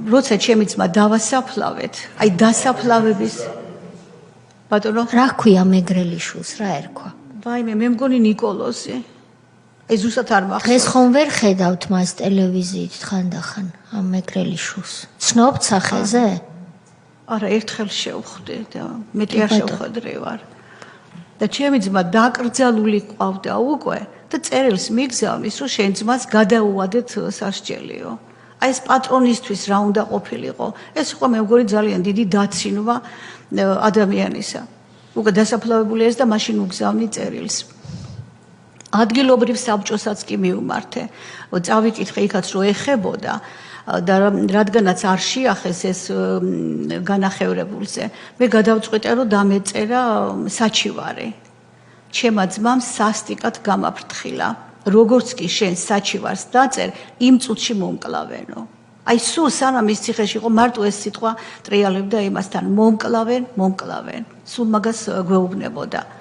როცა ჩემი ძმა დავასაფლავეთ, აი დასაფლავების ბატონო, რა ქვია მეგრელიშვილს, რა ერქვა? ვაიმე, მე მგონი ნიკოლოზი. აი ზუსტად არ მახსოვს. დღეს ხომ ვერ ხედავთ მას ტელევიზიით ხანდახან ამ მეგრელიშვილს. ცნობთ სახეზე? არა, ერთხელ შევხვდი და მეტი არ შევხვედრი ვარ. და ჩემი ძმა დაკრძალული ყავდა უკვე და წერილს მიგზავნის, რომ შენ ძმას გადაუვადეთ სასჯელიო. აი ეს პატრონისთვის რა უნდა ყოფილიყო? ეს იყო მე მგონი ძალიან დიდი დაცინვა ადამიანისა. უკვე დასაფლავებული ეს და მაშინ უგზავნი წერილს. ადგილობრივ საბჭოსაც კი მივმართე. წავიკითხე იქაც რომ ეხებოდა და რადგანაც არ შეახეს ეს განახევრებულზე, მე გადავწყვიტე რომ დამეწერა საჩივარი. ჩემმა ძმამ სასტიკად გამაფრთხილა. როგორც კი შენ საჩივარს დაწერ, იმ წუთში მომკლავენო. აი სულ სანამ ის ციხეში იყო, მარტო ეს სიტყვა ტრიალებდა იმასთან, მომკლავენ. სულ მაგას გვეუბნებოდა.